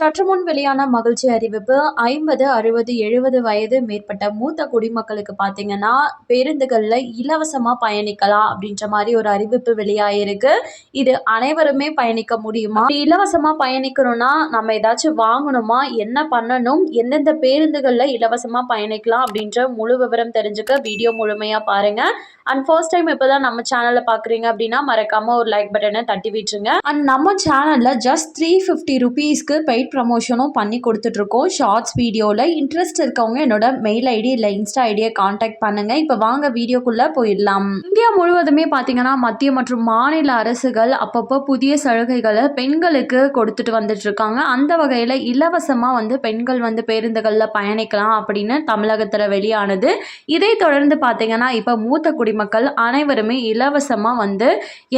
சற்றுமுன் வெளியான மகிழ்ச்சி அறிவிப்பு 50, 60, 70 வயது மேற்பட்ட மூத்த குடிமக்களுக்கு பார்த்தீங்கன்னா, பேருந்துகள்ல இலவசமா பயணிக்கலாம் அப்படின்ற மாரி ஒரு அறிவிப்பு வெளியாயிருக்கு. இது அனைவருமே பயணிக்க முடியுமா? அப்படி இலவசமா பயணிக்கணும்னா, நம்ம ஏதாச்சும் வாங்கணுமா? என்ன பண்ணணும்? எந்தெந்த பேருந்துகள்ல இலவசமா பயணிக்கலாம்? அப்படின்ற முழு விவரம் தெரிஞ்சுக்க வீடியோ முழுமையா பாருங்க. அண்ட் ஃபர்ஸ்ட் டைம் இப்பதான் நம்ம சேனல பார்க்குறீங்க அப்படின்னா, மறக்காம ஒரு லைக் பட்டனை தட்டி விட்டுருங்க. அண்ட் நம்ம சேனல்ல ஜஸ்ட் 350 ருபீஸ்க்கு பெய்ட் ப்ரமோஷனும் பண்ணி கொடுத்துட்ருக்கோம். ஷார்ட்ஸ் வீடியோவில் இன்ட்ரெஸ்ட் இருக்கவங்க என்னோட மெயில் ஐடி இல்லை இன்ஸ்டா ஐடியை காண்டாக்ட் பண்ணுங்க. இப்போ வாங்க வீடியோக்குள்ளே போயிடலாம். இந்தியா முழுவதுமே பார்த்தீங்கன்னா மத்திய மற்றும் மாநில அரசுகள் அப்பப்போ புதிய சலுகைகளை பெண்களுக்கு கொடுத்துட்டு வந்துட்டு இருக்காங்க. அந்த வகையில் இலவசமாக பெண்கள் பேருந்துகளில் பயணிக்கலாம் அப்படின்னு தமிழகத்தில் வெளியானது. இதை தொடர்ந்து பார்த்தீங்கன்னா இப்போ மூத்த குடிமக்கள் அனைவருமே இலவசமாக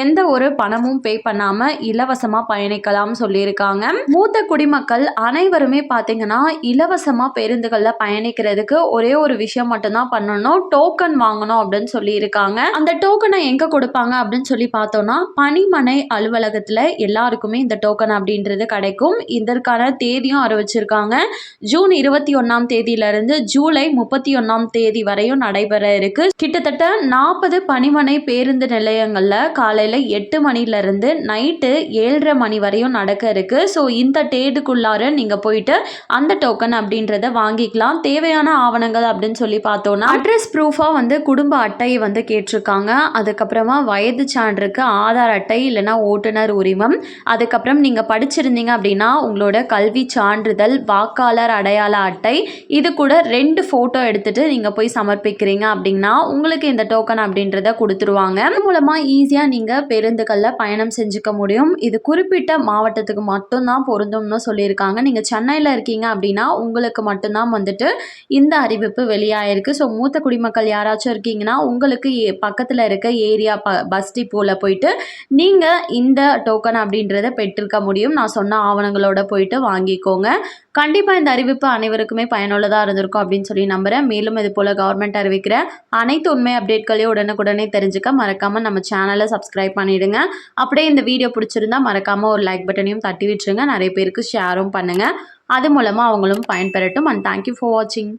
எந்த ஒரு பணமும் பே பண்ணாமல் இலவசமாக பயணிக்கலாம் சொல்லியிருக்காங்க. மூத்த குடிமக்கள் அனைவருமே பார்த்தீங்கன்னா இலவசமாக பேருந்துகளில் பயணிக்கிறதுக்கு ஒரே ஒரு விஷயம் மட்டும்தான் பண்ணணும், டோக்கன் வாங்கணும் அப்படின்னு சொல்லியிருக்காங்க. அந்த டோக்கனை எங்கே கொடுப்பாங்க அப்படின்னு சொல்லி பார்த்தோம்னா பணிமனை அலுவலகத்தில் எல்லாருக்குமே இந்த டோக்கன் அப்படின்றது கிடைக்கும். இதற்கான தேதியும் அறிவிச்சிருக்காங்க. ஜூன் 21ஆம் தேதியிலிருந்து ஜூலை 31ஆம் தேதி வரையும் நடைபெற இருக்கு. கிட்டத்தட்ட 40 பணிமனை பேருந்து நிலையங்களில் காலையில் 8 மணிலேருந்து நைட்டு 7:30 மணி வரையும் நடக்க இருக்கு. ஸோ இந்த டேட்டுக்குள்ளார நீங்கள் போயிட்டு அந்த டோக்கன் அப்படின்றத வாங்கிக்கலாம். தேவையான ஆவணங்கள் அப்படின்னு சொல்லி பார்த்தோன்னா அட்ரஸ் ப்ரூஃபாக குடும்ப அட்டையை கேட்டிருக்காங்க. அதுக்கப்புறமா வயது சான்றுக்கு ஆதார் அட்டை இல்லைனா ஓட்டுநர் உரிமம். அதுக்கப்புறம் நீங்கள் படிச்சிருந்தீங்க அப்படின்னா உங்களோட கல்வி சான்றிதழ், வாக்காளர் அடையாள அட்டை, இது கூட 2 ஃபோட்டோ எடுத்துகிட்டு நீங்கள் போய் சமர்ப்பிக்கிறீங்க அப்படின்னா உங்களுக்கு இந்த டோக்கன் அப்படின்றத கொடுத்துருவாங்க. இது மூலமாக ஈஸியாக நீங்கள் பேருந்துகளில் பயணம் செஞ்சுக்க முடியும். இது குறிப்பிட்ட மாவட்டத்துக்கு மட்டும்தான் பொருந்தும்னு சொல்லியிருக்காங்க. நீங்கள் சென்னையில் இருக்கீங்க அப்படின்னா உங்களுக்கு மட்டும்தான் இந்த அறிவிப்பு வெளியாயிருக்கு. ஸோ மூத்த குடிமக்கள் யாராச்சும் இருக்கீங்கன்னா உங்களுக்கு பக்கத்தில் இருக்க ஏரியா பஸ் டிப்போவில் போயிட்டு நீங்கள் இந்த டோக்கன் அப்படின்றத பெற்றிருக்க முடியும். நான் சொன்ன ஆவணங்களோட போயிட்டு வாங்கிக்கோங்க. கண்டிப்பாக இந்த அறிவிப்பு அனைவருக்குமே பயனுள்ளதாக இருந்திருக்கும் அப்படின்னு சொல்லி நம்புகிறேன். மேலும் இது போல் கவர்மெண்ட் அறிவிக்கிற அனைத்து உண்மை அப்டேட்களையும் உடனுக்குடனே தெரிஞ்சுக்க மறக்காமல் நம்ம சேனலை சப்ஸ்கிரைப் பண்ணிவிடுங்க. அப்படியே இந்த வீடியோ பிடிச்சிருந்தா மறக்காமல் ஒரு லைக் பட்டனையும் தட்டி விட்டுருங்க. நிறைய பேருக்கு ஷேரும் பண்ணுங்கள். அது மூலமாக அவங்களும் பயன்பெறட்டும். அண்ட் தேங்க்யூ ஃபார் வாட்சிங்.